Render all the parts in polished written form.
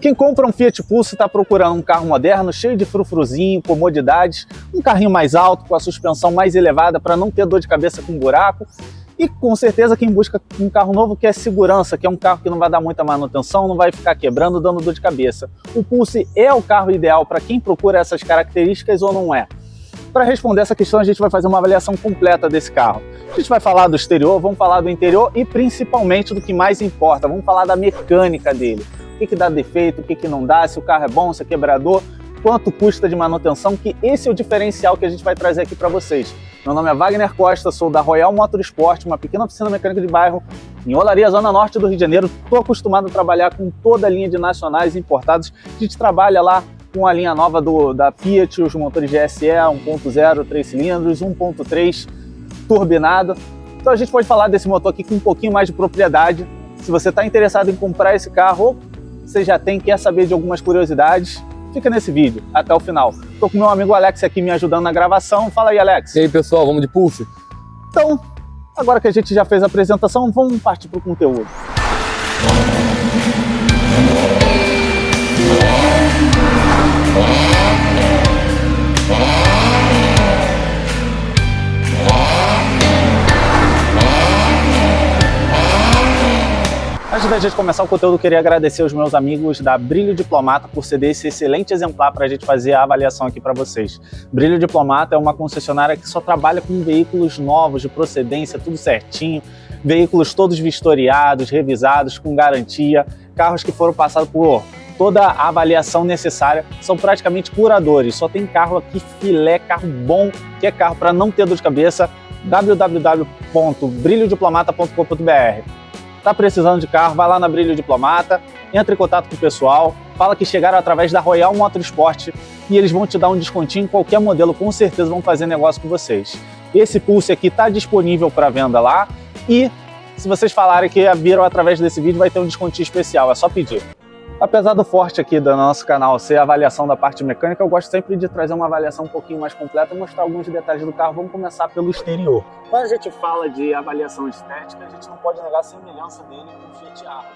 Quem compra um Fiat Pulse está procurando um carro moderno, cheio de frufruzinho, comodidades, um carrinho mais alto, com a suspensão mais elevada para não ter dor de cabeça com buraco. E com certeza quem busca um carro novo quer segurança, quer um carro que não vai dar muita manutenção, não vai ficar quebrando, dando dor de cabeça. O Pulse é o carro ideal para quem procura essas características ou não é? Para responder essa questão, a gente vai fazer uma avaliação completa desse carro. A gente vai falar do exterior, vamos falar do interior e principalmente do que mais importa, vamos falar da mecânica dele. O que dá defeito, o que não dá, se o carro é bom, se é quebrador, quanto custa de manutenção, que esse é o diferencial que a gente vai trazer aqui para vocês. Meu nome é Wagner Costa, sou da Royal Motorsport, uma pequena oficina mecânica de bairro em Olaria, zona norte do Rio de Janeiro. Estou acostumado a trabalhar com toda a linha de nacionais importados. A gente trabalha lá com a linha nova da Fiat, os motores GSE 1.0, 3 cilindros, 1.3 turbinado. Então a gente pode falar desse motor aqui com um pouquinho mais de propriedade. Se você está interessado em comprar esse carro ou você já quer saber de algumas curiosidades, fica nesse vídeo até o final. Estou com meu amigo Alex aqui me ajudando na gravação. Fala aí, Alex. E aí, pessoal, vamos de Pulse? Então, agora que a gente já fez a apresentação, vamos partir para o conteúdo. Antes da gente começar o conteúdo, eu queria agradecer aos meus amigos da Brilho Diplomata por ceder esse excelente exemplar para a gente fazer a avaliação aqui para vocês. Brilho Diplomata é uma concessionária que só trabalha com veículos novos, de procedência, tudo certinho, veículos todos vistoriados, revisados, com garantia, carros que foram passados por toda a avaliação necessária, são praticamente curadores, só tem carro aqui filé, carro bom, que é carro para não ter dor de cabeça, www.brilhodiplomata.com.br. Tá precisando de carro, vai lá na Brilho Diplomata, entra em contato com o pessoal, fala que chegaram através da Royal Motorsport e eles vão te dar um descontinho em qualquer modelo, com certeza vão fazer negócio com vocês. Esse Pulse aqui está disponível para venda lá e se vocês falarem que viram através desse vídeo vai ter um descontinho especial, é só pedir. Apesar do forte aqui do nosso canal ser a avaliação da parte mecânica, eu gosto sempre de trazer uma avaliação um pouquinho mais completa e mostrar alguns detalhes do carro. Vamos começar pelo exterior. Quando a gente fala de avaliação estética, a gente não pode negar a semelhança dele com o Fiat Argo.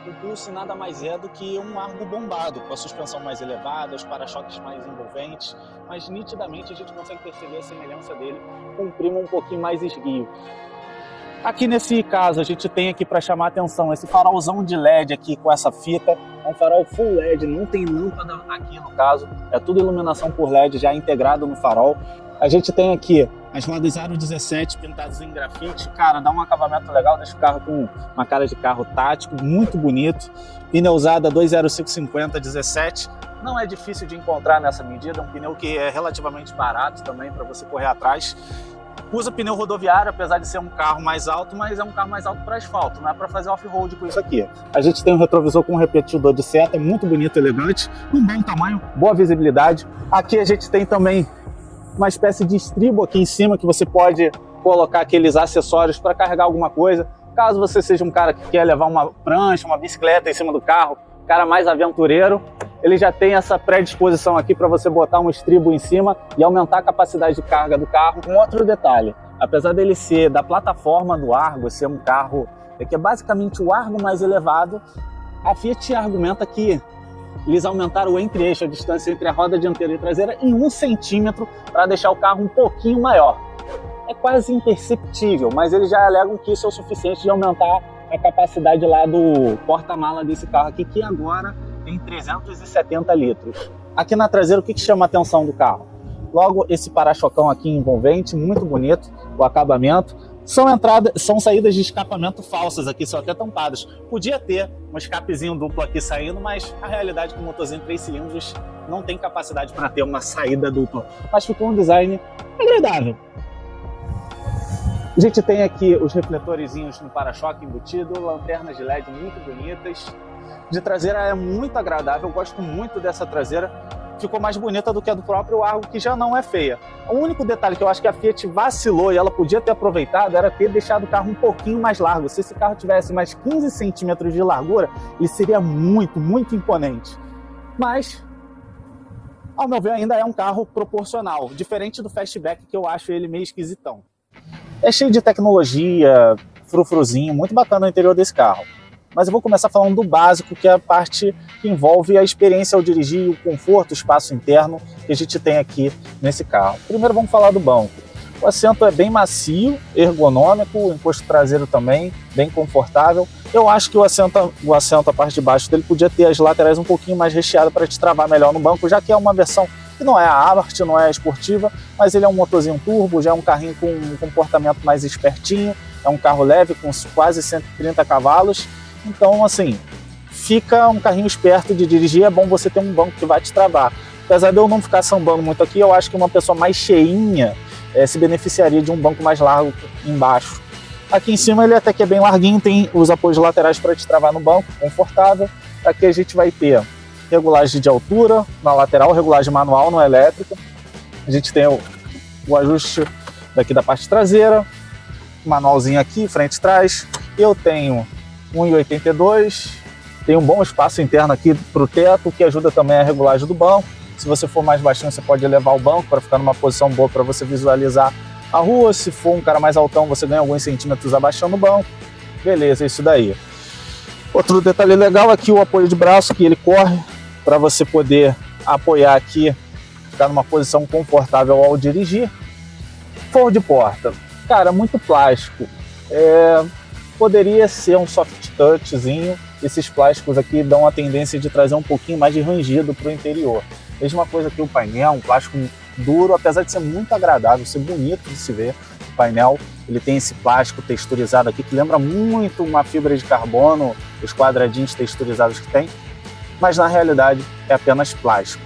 O Pulse nada mais é do que um Argo bombado, com a suspensão mais elevada, os para-choques mais envolventes, mas nitidamente a gente consegue perceber a semelhança dele com um primo um pouquinho mais esguio. Aqui nesse caso a gente tem aqui para chamar a atenção esse farolzão de LED aqui com essa fita, é um farol full LED, não tem lâmpada aqui no caso, é tudo iluminação por LED já integrado no farol. A gente tem aqui as rodas Aro 17 pintadas em grafite, cara, dá um acabamento legal, deixa o carro com uma cara de carro tático, muito bonito. Pneu usada 205/50/17, não é difícil de encontrar nessa medida, um pneu que é relativamente barato também para você correr atrás. Usa pneu rodoviário, apesar de ser um carro mais alto, mas é um carro mais alto para asfalto, não é para fazer off-road com isso aqui. A gente tem um retrovisor com um repetidor de seta, muito bonito, elegante, um bom tamanho, boa visibilidade. Aqui a gente tem também uma espécie de estribo aqui em cima, que você pode colocar aqueles acessórios para carregar alguma coisa. Caso você seja um cara que quer levar uma prancha, uma bicicleta em cima do carro, cara mais aventureiro, ele já tem essa predisposição aqui para você botar um estribo em cima e aumentar a capacidade de carga do carro. Um outro detalhe, apesar dele ser da plataforma do Argo, ser um carro que é basicamente o Argo mais elevado, a Fiat argumenta que eles aumentaram o entre-eixo, a distância entre a roda dianteira e traseira, em 1 centímetro para deixar o carro um pouquinho maior. É quase imperceptível, mas eles já alegam que isso é o suficiente de aumentar a capacidade lá do porta-mala desse carro aqui, que agora tem 370 litros. Aqui na traseira, o que chama a atenção do carro? Logo, esse para-chocão aqui envolvente, muito bonito, o acabamento. São saídas de escapamento falsas aqui, são até tampadas. Podia ter um escapezinho duplo aqui saindo, mas a realidade é que o motorzinho 3 cilindros não tem capacidade para ter uma saída dupla. Mas ficou um design agradável. A gente tem aqui os refletorzinhos no para-choque embutido, lanternas de LED muito bonitas. De traseira é muito agradável, eu gosto muito dessa traseira. Ficou mais bonita do que a do próprio Argo, que já não é feia. O único detalhe que eu acho que a Fiat vacilou e ela podia ter aproveitado era ter deixado o carro um pouquinho mais largo. Se esse carro tivesse mais 15 centímetros de largura, ele seria muito, muito imponente. Mas, ao meu ver, ainda é um carro proporcional, diferente do Fastback, que eu acho ele meio esquisitão. É cheio de tecnologia, frufruzinho, muito bacana o interior desse carro. Mas eu vou começar falando do básico, que é a parte que envolve a experiência ao dirigir, o conforto, o espaço interno que a gente tem aqui nesse carro. Primeiro vamos falar do banco. O assento é bem macio, ergonômico, o encosto traseiro também, bem confortável. Eu acho que o assento, a parte de baixo dele, podia ter as laterais um pouquinho mais recheadas para te travar melhor no banco, já que é uma versão que não é a Abarth, não é a esportiva, mas ele é um motorzinho turbo, já é um carrinho com um comportamento mais espertinho, é um carro leve com quase 130 cavalos, então assim, fica um carrinho esperto de dirigir, é bom você ter um banco que vai te travar. Apesar de eu não ficar sambando muito aqui, eu acho que uma pessoa mais cheinha se beneficiaria de um banco mais largo embaixo. Aqui em cima ele até que é bem larguinho, tem os apoios laterais para te travar no banco, confortável. Aqui a gente vai ter regulagem de altura na lateral, regulagem manual, não elétrica. A gente tem o ajuste daqui da parte traseira, manualzinho aqui, frente e trás. Eu tenho 1,82, tem um bom espaço interno aqui para o teto, que ajuda também a regulagem do banco. Se você for mais baixinho, você pode elevar o banco para ficar numa posição boa para você visualizar a rua. Se for um cara mais altão, você ganha alguns centímetros abaixando o banco. Beleza, isso daí. Outro detalhe legal aqui, o apoio de braço, que ele corre para você poder apoiar aqui, ficar numa posição confortável ao dirigir. Forro de porta, cara, muito plástico. Poderia ser um soft touchzinho. Esses plásticos aqui dão a tendência de trazer um pouquinho mais de rangido para o interior. Mesma coisa que o painel, um plástico duro, apesar de ser muito agradável, ser bonito de se ver. O painel, ele tem esse plástico texturizado aqui que lembra muito uma fibra de carbono, os quadradinhos texturizados que tem, mas na realidade é apenas plástico.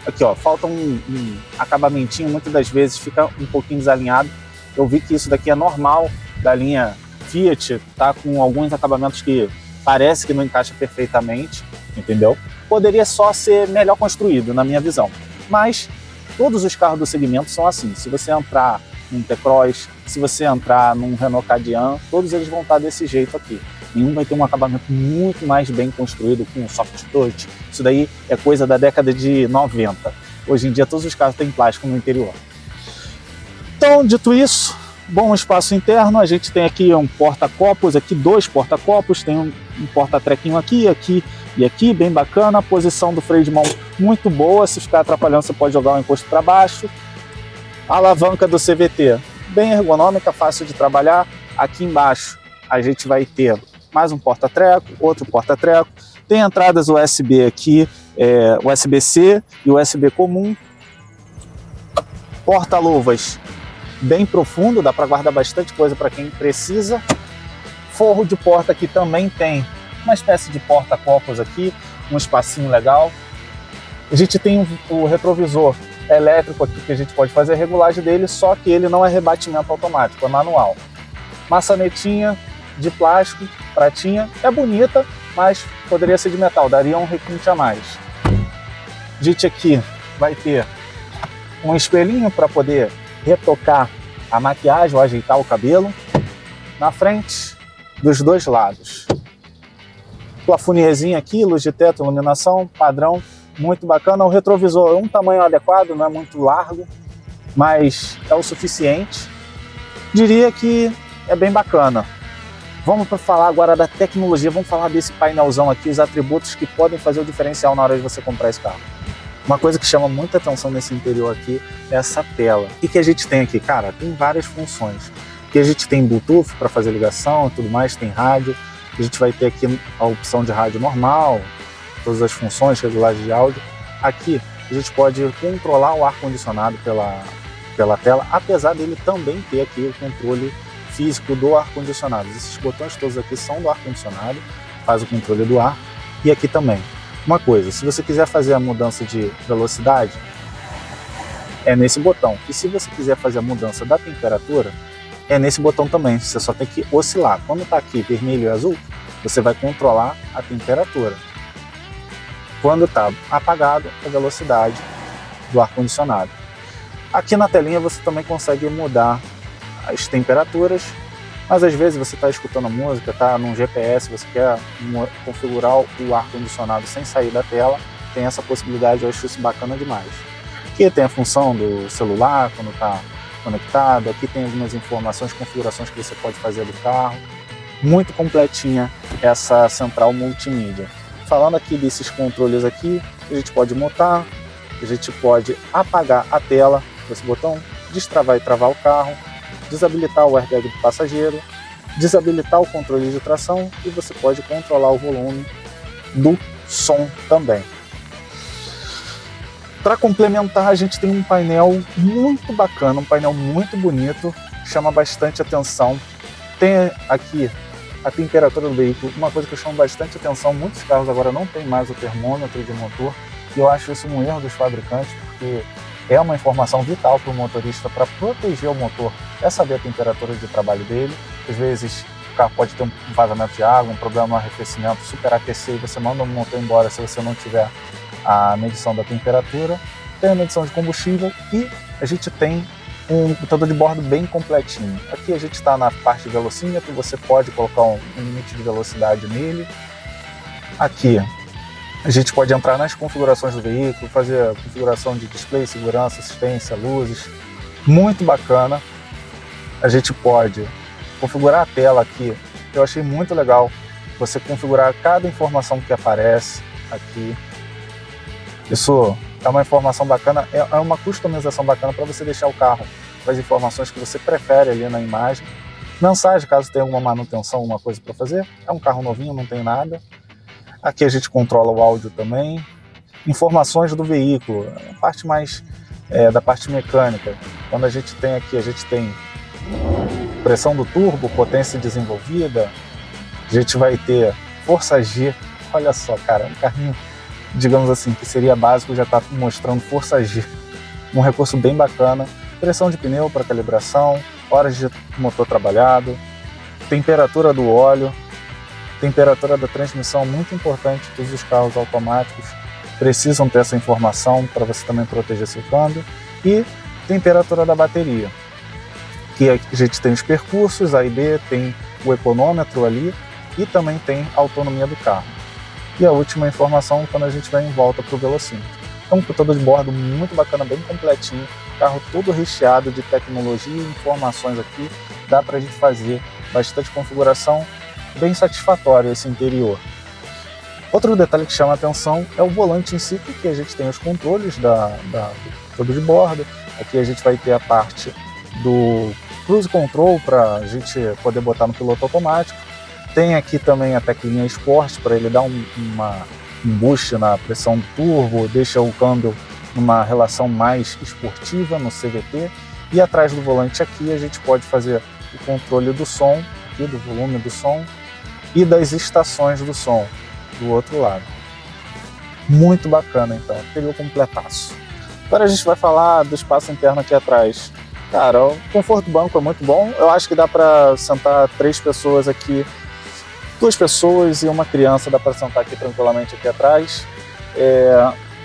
Aqui ó, falta um acabamentinho, muitas das vezes fica um pouquinho desalinhado. Eu vi que isso daqui é normal da linha Fiat, tá com alguns acabamentos que parece que não encaixa perfeitamente, entendeu? Poderia só ser melhor construído, na minha visão. Mas todos os carros do segmento são assim. Se você entrar num T-Cross, se você entrar num Renault Kadian, todos eles vão estar desse jeito aqui. Nenhum vai ter um acabamento muito mais bem construído, com um soft touch. Isso daí é coisa da década de 90. Hoje em dia todos os carros têm plástico no interior. Então, dito isso, bom espaço interno. A gente tem aqui um porta-copos, aqui 2 porta-copos, tem um porta-trequinho aqui e aqui, bem bacana. A posição do freio de mão muito boa, se ficar atrapalhando você pode jogar o encosto para baixo. A alavanca do CVT, bem ergonômica, fácil de trabalhar. Aqui embaixo a gente vai ter mais um porta-treco, outro porta-treco. Tem entradas USB aqui, USB-C e USB comum. Porta-luvas bem profundo, dá para guardar bastante coisa para quem precisa. Forro de porta aqui também tem uma espécie de porta-copos aqui, um espacinho legal. A gente tem o retrovisor elétrico aqui que a gente pode fazer a regulagem dele, só que ele não é rebatimento automático, é manual. Maçanetinha de plástico, pratinha, é bonita, mas poderia ser de metal, daria um requinte a mais. A gente aqui vai ter um espelhinho para poder retocar a maquiagem ou ajeitar o cabelo. Na frente, dos dois lados. Plafoniezinho aqui, luz de teto, iluminação, padrão, muito bacana. O retrovisor é um tamanho adequado, não é muito largo, mas é o suficiente. Diria que é bem bacana. Vamos falar agora da tecnologia, vamos falar desse painelzão aqui, os atributos que podem fazer o diferencial na hora de você comprar esse carro. Uma coisa que chama muita atenção nesse interior aqui é essa tela. O que a gente tem aqui? Cara, tem várias funções. Aqui a gente tem Bluetooth para fazer ligação e tudo mais, tem rádio. A gente vai ter aqui a opção de rádio normal, todas as funções, regulagem de áudio. Aqui a gente pode controlar o ar-condicionado pela tela, apesar dele também ter aqui o controle físico do ar-condicionado. Esses botões todos aqui são do ar-condicionado, faz o controle do ar. E aqui também. Uma coisa, se você quiser fazer a mudança de velocidade, é nesse botão. E se você quiser fazer a mudança da temperatura, é nesse botão também. Você só tem que oscilar. Quando está aqui vermelho e azul, você vai controlar a temperatura. Quando está apagado, a velocidade do ar-condicionado. Aqui na telinha você também consegue mudar as temperaturas, mas às vezes você está escutando a música, está num GPS, você quer configurar o ar-condicionado sem sair da tela, tem essa possibilidade, eu acho isso bacana demais. Aqui tem a função do celular, quando está conectado, aqui tem algumas informações, configurações que você pode fazer do carro, muito completinha essa central multimídia. Falando aqui desses controles aqui, a gente pode mutar, a gente pode apagar a tela com esse botão, destravar e travar o carro, desabilitar o airbag do passageiro, desabilitar o controle de tração e você pode controlar o volume do som também. Para complementar, a gente tem um painel muito bacana, um painel muito bonito, chama bastante atenção. Tem aqui a temperatura do veículo, uma coisa que chama bastante atenção, muitos carros agora não tem mais o termômetro de motor, e eu acho isso um erro dos fabricantes, porque é uma informação vital para o motorista para proteger o motor, é saber a temperatura de trabalho dele. Às vezes o carro pode ter um vazamento de água, um problema no arrefecimento, superaquecer, e você manda o motor embora se você não tiver a medição da temperatura. Tem a medição de combustível e a gente tem um computador de bordo bem completinho. Aqui a gente está na parte de velocímetro, você pode colocar um limite de velocidade nele. Aqui a gente pode entrar nas configurações do veículo, fazer a configuração de display, segurança, assistência, luzes. Muito bacana. A gente pode configurar a tela aqui. Eu achei muito legal você configurar cada informação que aparece aqui. Isso é uma informação bacana, é uma customização bacana para você deixar o carro com as informações que você prefere ali na imagem. Mensagem, caso tenha alguma manutenção, alguma coisa para fazer. É um carro novinho, não tem nada. Aqui a gente controla o áudio também. Informações do veículo, a parte mais da parte mecânica. Quando a gente tem aqui, a gente tem pressão do turbo, potência desenvolvida. A gente vai ter força G. Olha só, cara, um carrinho, digamos assim, que seria básico, já está mostrando força G. Um recurso bem bacana. Pressão de pneu para calibração, horas de motor trabalhado, temperatura do óleo, temperatura da transmissão, muito importante. Todos os carros automáticos precisam ter essa informação para você também proteger seu câmbio. E temperatura da bateria, que a gente tem os percursos, A e B, tem o econômetro ali e também tem a autonomia do carro. E a última informação quando a gente vai em volta para o velocímetro. É um computador de bordo muito bacana, bem completinho, carro todo recheado de tecnologia e informações aqui. Dá para a gente fazer bastante configuração, bem satisfatório esse interior. Outro detalhe que chama a atenção é o volante em si, porque a gente tem os controles do computador de bordo. Aqui a gente vai ter a parte do Cruise Control para a gente poder botar no piloto automático. Tem aqui também a teclinha Sport para ele dar um boost na pressão do turbo, deixa o câmbio numa relação mais esportiva no CVT. E atrás do volante aqui a gente pode fazer o controle do som, aqui, do volume do som e das estações do som do outro lado. Muito bacana, então, interior completaço. Agora a gente vai falar do espaço interno aqui atrás. Cara, o conforto do banco é muito bom. Eu acho que dá para sentar 3 pessoas aqui, 2 pessoas e uma criança, dá para sentar aqui tranquilamente aqui atrás.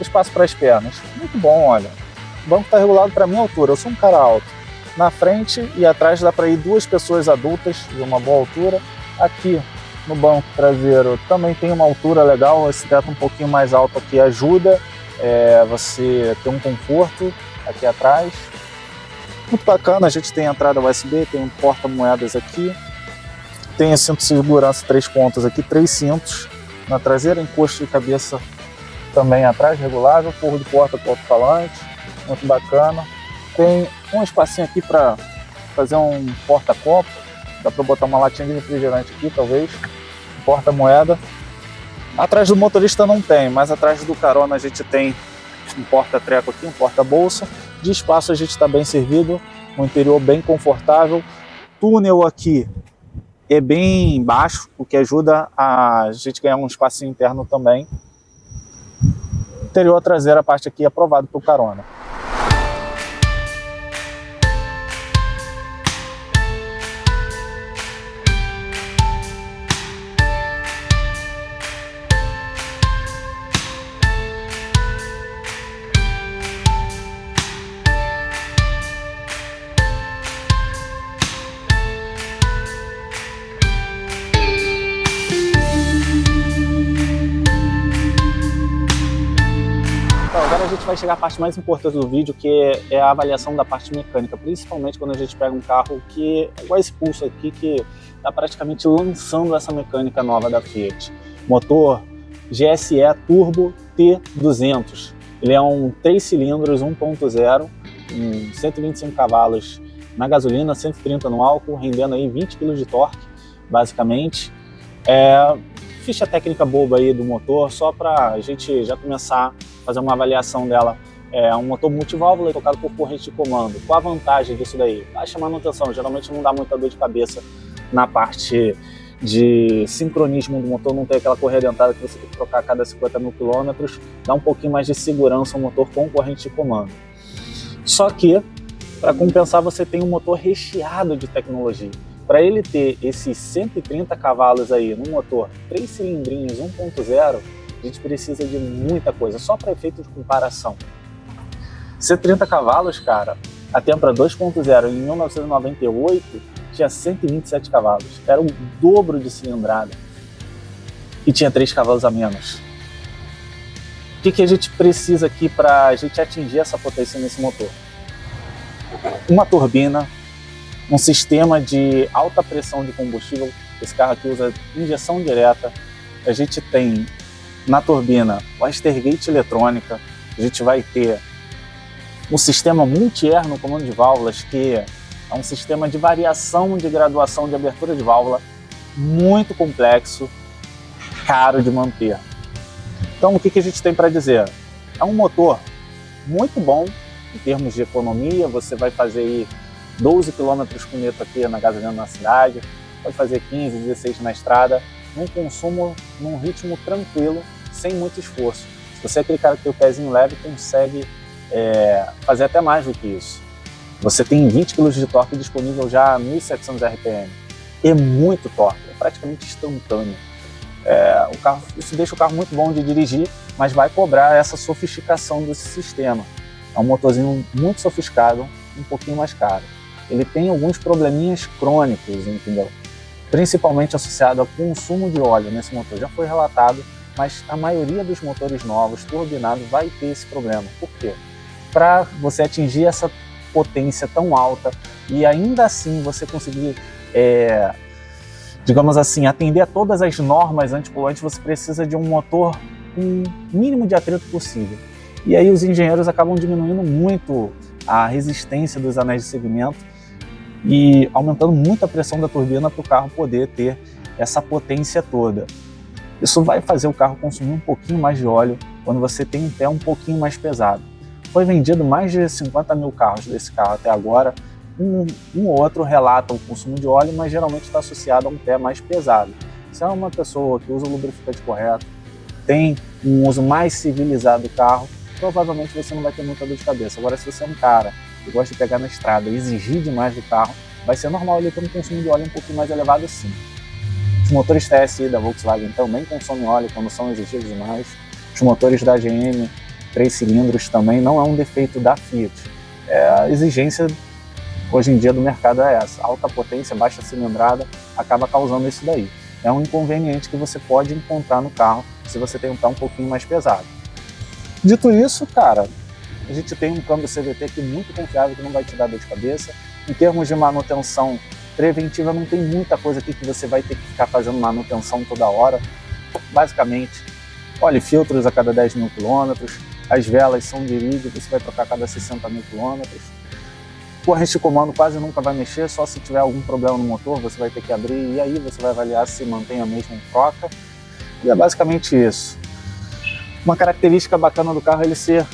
Espaço para as pernas, muito bom, olha. O banco está regulado para a minha altura, eu sou um cara alto. Na frente e atrás dá para ir 2 pessoas adultas de uma boa altura. Aqui no banco traseiro também tem uma altura legal, esse teto um pouquinho mais alto aqui ajuda você ter um conforto aqui atrás. Muito bacana, a gente tem a entrada USB, tem um porta-moedas aqui. Tem cinto de segurança 3 pontas aqui, 3 cintos na traseira, encosto de cabeça também atrás, regulável, forro de porta com alto-falante, muito bacana. Tem um espacinho aqui para fazer um porta-copo, dá para botar uma latinha de refrigerante aqui, talvez, porta-moeda. Atrás do motorista não tem, mas atrás do carona a gente tem um porta-treco aqui, um porta-bolsa. De espaço a gente está bem servido, um interior bem confortável. Túnel aqui é bem baixo, o que ajuda a gente ganhar um espacinho interno também. Interior traseiro, a parte aqui é aprovado para o carona. Agora a gente vai chegar à parte mais importante do vídeo, que é a avaliação da parte mecânica, principalmente quando a gente pega um carro que é igual esse Pulsar aqui, que está praticamente lançando essa mecânica nova da Fiat. Motor GSE Turbo T200. Ele é um 3 cilindros 1.0, 125 cavalos na gasolina, 130 no álcool, rendendo aí 20 kg de torque, basicamente. Ficha técnica boba aí do motor, só para a gente já começar a fazer uma avaliação dela. É um motor multiválvula tocado por corrente de comando. Qual a vantagem disso daí? Baixa manutenção, geralmente não dá muita dor de cabeça na parte de sincronismo do motor, não tem aquela correia dentada que você tem que trocar a cada 50 mil quilômetros, dá um pouquinho mais de segurança ao motor com corrente de comando. Só que, para compensar, você tem um motor recheado de tecnologia. Para ele ter esses 130 cavalos aí no motor 3 cilindrinhos 1.0, a gente precisa de muita coisa, só para efeito de comparação. 130 cavalos, cara, a Tempra 2.0 em 1998 tinha 127 cavalos, era o dobro de cilindrada e tinha 3 cavalos a menos. O que a gente precisa aqui para a gente atingir essa potência nesse motor? Uma turbina, um sistema de alta pressão de combustível. Esse carro aqui usa injeção direta. A gente tem na turbina o Wastergate eletrônica, a gente vai ter um sistema multi-air no comando de válvulas, que é um sistema de variação de graduação de abertura de válvula muito complexo, caro de manter. Então o que a gente tem para dizer? É um motor muito bom em termos de economia, você vai fazer aí 12 km por litro aqui na gasolina na cidade, pode fazer 15, 16 na estrada, num consumo, num ritmo tranquilo, sem muito esforço. Se você é aquele cara que tem o pezinho leve, consegue fazer até mais do que isso. Você tem 20 kg de torque disponível já a 1.700 RPM. É muito torque, é praticamente instantâneo. Isso deixa o carro muito bom de dirigir, mas vai cobrar essa sofisticação desse sistema. É um motorzinho muito sofisticado, um pouquinho mais caro. Ele tem alguns probleminhas crônicos, entendeu? Principalmente associado ao consumo de óleo nesse motor. Já foi relatado, mas a maioria dos motores novos, turbinados, vai ter esse problema. Por quê? Para você atingir essa potência tão alta e ainda assim você conseguir, digamos assim, atender a todas as normas antipoluantes, você precisa de um motor com o mínimo de atrito possível. E aí os engenheiros acabam diminuindo muito a resistência dos anéis de segmento e aumentando muito a pressão da turbina para o carro poder ter essa potência toda. Isso vai fazer o carro consumir um pouquinho mais de óleo quando você tem um pé um pouquinho mais pesado. Foi vendido mais de 50 mil carros desse carro até agora. Um ou outro relata o consumo de óleo, mas geralmente está associado a um pé mais pesado. Se é uma pessoa que usa o lubrificante correto, tem um uso mais civilizado do carro, provavelmente você não vai ter muita dor de cabeça. Agora, se você é um cara que gosta de pegar na estrada e exigir demais do carro, vai ser normal ele ter um consumo de óleo um pouquinho mais elevado sim. Os motores TSI da Volkswagen também consomem óleo quando são exigidos demais. Os motores da GM 3 cilindros também não é um defeito da Fiat. A exigência hoje em dia do mercado é essa. Alta potência, baixa cilindrada acaba causando isso daí. É um inconveniente que você pode encontrar no carro se você tem um pé um pouquinho mais pesado. Dito isso, cara, a gente tem um câmbio CVT aqui muito confiável que não vai te dar dor de cabeça. Em termos de manutenção preventiva, não tem muita coisa aqui que você vai ter que ficar fazendo manutenção toda hora. Basicamente, óleo e filtros a cada 10 mil quilômetros, as velas são de irídio, você vai trocar a cada 60 mil quilômetros. Corrente de comando quase nunca vai mexer, só se tiver algum problema no motor você vai ter que abrir e aí você vai avaliar se mantém a mesma troca. E é basicamente isso. Uma característica bacana do carro é ele ser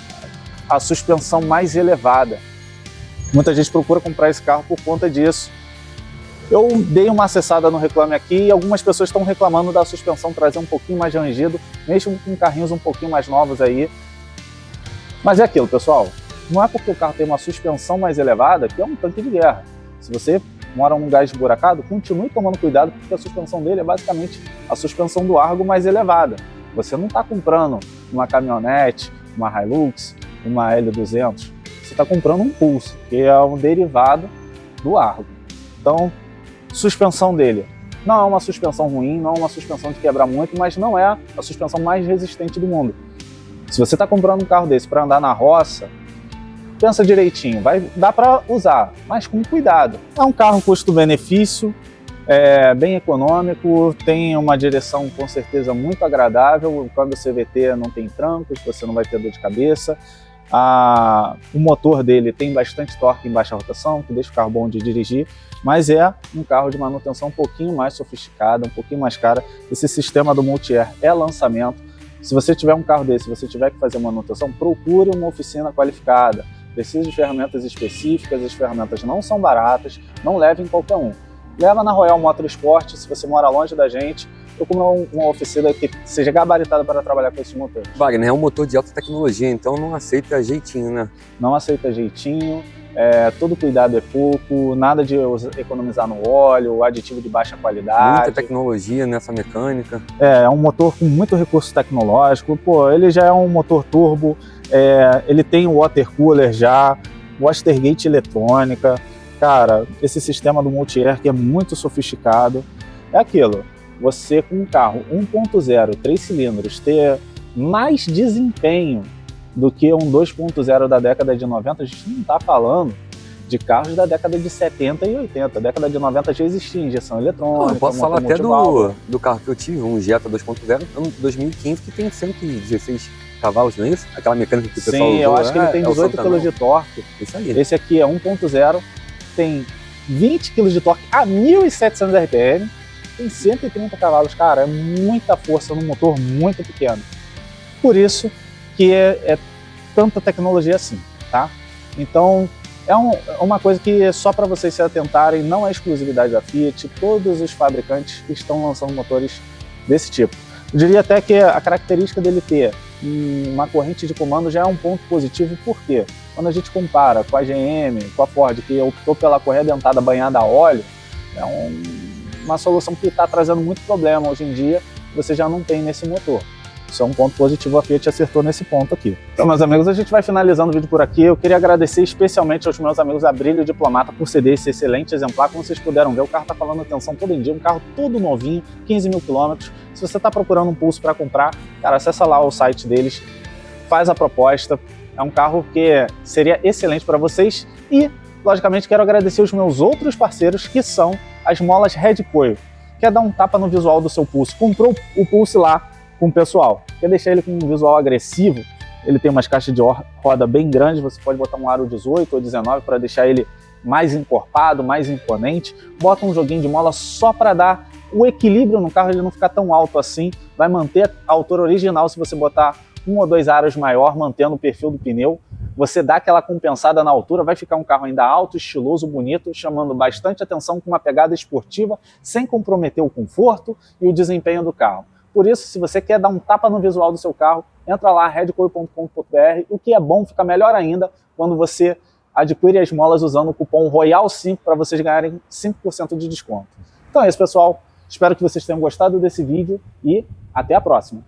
a suspensão mais elevada. Muita gente procura comprar esse carro por conta disso. Eu dei uma acessada no Reclame Aqui e algumas pessoas estão reclamando da suspensão trazer um pouquinho mais de rangido, mesmo com carrinhos um pouquinho mais novos aí. Mas é aquilo, pessoal, não é porque o carro tem uma suspensão mais elevada que é um tanque de guerra. Se você mora num lugar esburacado, continue tomando cuidado porque a suspensão dele é basicamente a suspensão do Argo mais elevada. Você não está comprando uma caminhonete, uma Hilux, uma L200, você está comprando um Pulse, que é um derivado do Argo. Então, suspensão dele não é uma suspensão ruim, não é uma suspensão de quebrar muito, mas não é a suspensão mais resistente do mundo. Se você está comprando um carro desse para andar na roça, pensa direitinho, vai dar para usar, mas com cuidado. É um carro custo-benefício, É bem econômico, tem uma direção com certeza muito agradável, o câmbio CVT não tem trancos, você não vai ter dor de cabeça. O motor dele tem bastante torque em baixa rotação, que deixa o carro bom de dirigir, mas é um carro de manutenção um pouquinho mais sofisticada, um pouquinho mais cara. Esse sistema do Multi-Air é lançamento. Se você tiver um carro desse, se você tiver que fazer manutenção, procure uma oficina qualificada. Precisa de ferramentas específicas, as ferramentas não são baratas, não leve em qualquer um. Leva na Royal Motorsport, se você mora longe da gente, procura uma oficina que seja gabaritada para trabalhar com esses motores. Wagner, é um motor de alta tecnologia, então não aceita jeitinho, né? Não aceita jeitinho, todo cuidado é pouco, nada de economizar no óleo, aditivo de baixa qualidade. Muita tecnologia nessa mecânica. É um motor com muito recurso tecnológico, pô, ele já é um motor turbo, ele tem o water cooler já, Watergate eletrônica. Cara, esse sistema do Multi-Air que é muito sofisticado, é aquilo, você com um carro 1.0, 3 cilindros, ter mais desempenho do que um 2.0 da década de 90, a gente não está falando de carros da década de 70 e 80, década de 90 já existia injeção eletrônica. Eu posso falar até do carro que eu tive, um Jetta 2.0, ano 2015, que tem 116 cavalos, não é isso? Aquela mecânica que o pessoal usou. Sim, eu acho que ele tem 18 kg de torque. Isso aí. Esse aqui é 1.0, tem 20 kg de torque a 1.700 RPM, tem 130 cavalos, cara, é muita força num motor muito pequeno. Por isso que é tanta tecnologia assim, tá? Então, é uma coisa que é só para vocês se atentarem, não é exclusividade da Fiat, todos os fabricantes estão lançando motores desse tipo. Eu diria até que a característica dele ter uma corrente de comando já é um ponto positivo, porque quando a gente compara com a GM, com a Ford, que optou pela correia dentada banhada a óleo, é uma solução que está trazendo muito problema hoje em dia, você já não tem nesse motor. Isso é um ponto positivo, a Fiat acertou nesse ponto aqui. Então, meus amigos, a gente vai finalizando o vídeo por aqui. Eu queria agradecer especialmente aos meus amigos da Brilho Diplomata por ceder esse excelente exemplar. Como vocês puderam ver, o carro está falando atenção todo em dia, um carro todo novinho, 15 mil quilômetros. Se você está procurando um Pulse para comprar, cara, acessa lá o site deles, faz a proposta. É um carro que seria excelente para vocês. E, logicamente, quero agradecer os meus outros parceiros, que são as molas Red Coil. Quer dar um tapa no visual do seu Pulse? Comprou o Pulse lá com o pessoal, quer deixar ele com um visual agressivo, ele tem umas caixas de roda bem grandes, você pode botar um aro 18 ou 19 para deixar ele mais encorpado, mais imponente, bota um joguinho de mola só para dar o equilíbrio no carro, ele não ficar tão alto assim, vai manter a altura original se você botar um ou dois aros maior, mantendo o perfil do pneu, você dá aquela compensada na altura, vai ficar um carro ainda alto, estiloso, bonito, chamando bastante atenção com uma pegada esportiva, sem comprometer o conforto e o desempenho do carro. Por isso, se você quer dar um tapa no visual do seu carro, entra lá, redcoil.com.br. O que é bom, fica melhor ainda quando você adquire as molas usando o cupom ROYAL5 para vocês ganharem 5% de desconto. Então é isso, pessoal. Espero que vocês tenham gostado desse vídeo e até a próxima.